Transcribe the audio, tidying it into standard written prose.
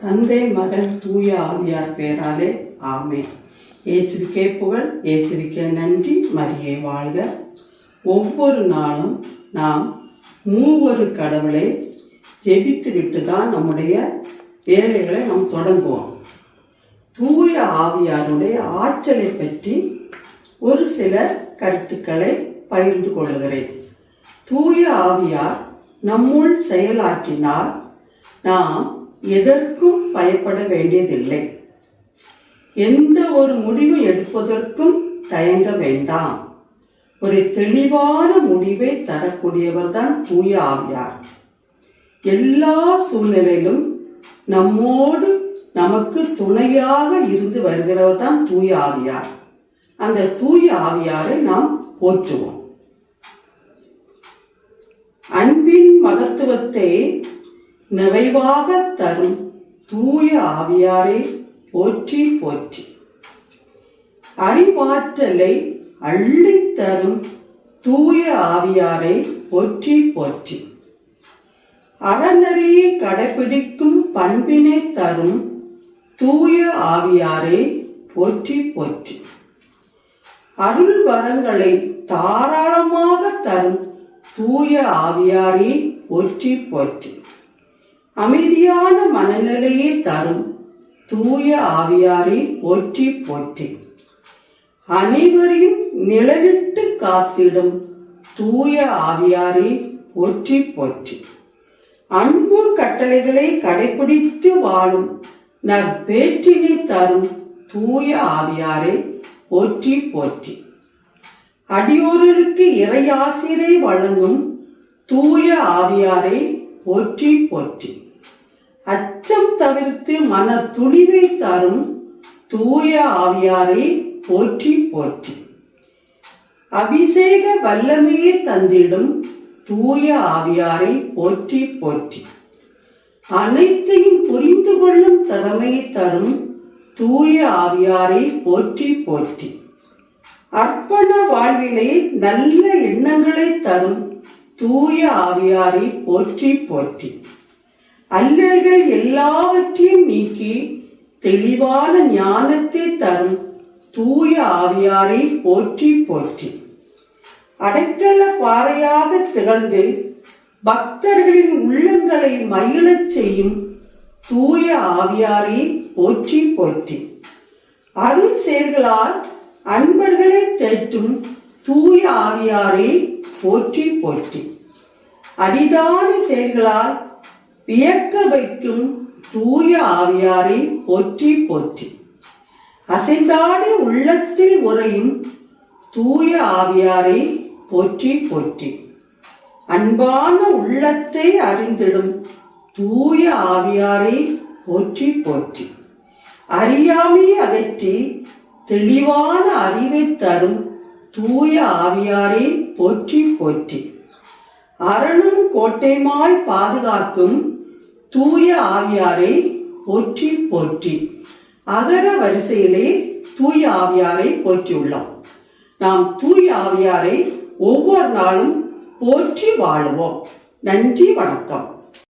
தந்தை மகன் தூய ஆவியார் பெயராலே ஆமென். இயேசுவுக்கே புகழ், இயேசுவுக்கே நன்றி, மரியே வாழ்க. ஒவ்வொரு நாளும் நாம் மூவொரு கடவுளை ஜெபித்து விட்டு தான் நம்முடைய வேலைகளை நாம் தொடங்குவோம். தூய ஆவியாருடைய ஆற்றலை பற்றி ஒரு சில கருத்துக்களை பகிர்ந்து கொள்கிறேன். தூய ஆவியார் நம்முள் செயலாற்றினால் நாம் எதற்கும் பயப்பட வேண்டியதில்லை. எந்த ஒரு முடிவு எடுப்பதற்கும் தயங்க வேண்டாம். ஒரு தெளிவான முடிவை தரக்கூடியவர் தான் தூய ஆவியார். எல்லா சூழ்நிலையிலும் நம்மோடு நமக்கு துணையாக இருந்து வருகிறவர் தான் தூய ஆவியார். அந்த தூய ஆவியாரை நாம் போற்றுவோம். அன்பின் மகத்துவத்தை நிறைவாக தரும் தூய ஆவியாரை போற்றி போற்றி. அறிவாற்றலை அள்ளித் தரும் தூய ஆவியாரை போற்றி போற்றி. அறநெறியை கடைபிடிக்கும் பண்பினை தரும் தூய ஆவியாரை போற்றி போற்றி. அருள் வரங்களை தாராளமாக தரும் தூய ஆவியாரை போற்றி போற்றி. அமைதியான மனநிலையை தரும் தூய ஆவியாரை போற்றி போற்றி. அனைவரையும் நிழலிட்டு காத்திடும் தூய ஆவியாரை போற்றி போற்றி. அன்பு கட்டளைகளை கடைபிடித்து வாழும் நற்பேற்றினை தரும் தூய ஆவியாரை போற்றி போற்றி. அடியோர்களுக்கு இறையாசிரை வழங்கும் தூய ஆவியாரை போற்றி போற்றி. அச்சம் தவிர்த்து மன துணிவை தரும் தூய ஆவியாரை போற்றி போற்றி. அபிஷேக வல்லமையை தந்திடும் தூய ஆவியாரை போற்றி போற்றி. அனைத்தையும் புரிந்து கொள்ளும் திறமையை தரும் தூய ஆவியாரை போற்றி போற்றி. அர்ப்பண வாழ்விலே நல்ல எண்ணங்களை தரும் தூய ஆவியாரை போற்றி போற்றி. அல்லல்கள் எல்லாவற்றையும் நீக்கி தெளிவான ஞானத்தை தரும் தூய ஆவியாரை போற்றி போற்றி. அடைக்கல பாறையாக திகழ்ந்து பக்தர்களின் உள்ளங்களை மகிழச் செய்யும் தூய ஆவியாரை போற்றி போற்றி. அருள் செயல்களால் அன்பர்களை தேற்றும் தூய ஆவியாரை போற்றி போற்றி. அரிதான செயல்களால் வியக்க வைக்கும் தூய ஆவியாரை போற்றி போற்றி. அசைந்தாடி உள்ளத்தில் உறையும் தூய ஆவியாரை போற்றி போற்றி. அன்பான உள்ளத்தை அறிந்திடும் தூய ஆவியாரை போற்றி போற்றி. அறியாமையை அகற்றி தெளிவான அறிவை தரும் தூய ஆவியாரை போற்றி போற்றி. அரணும் கோட்டைமாய் பாதுகாக்கும் தூய ஆவியாரை போற்றி போற்றி. அகர வரிசையிலே தூய ஆவியாரை போற்றியுள்ளோம். நாம் தூய ஆவியாரை ஒவ்வொரு நாளும் போற்றி வாழுவோம். நன்றி, வணக்கம்.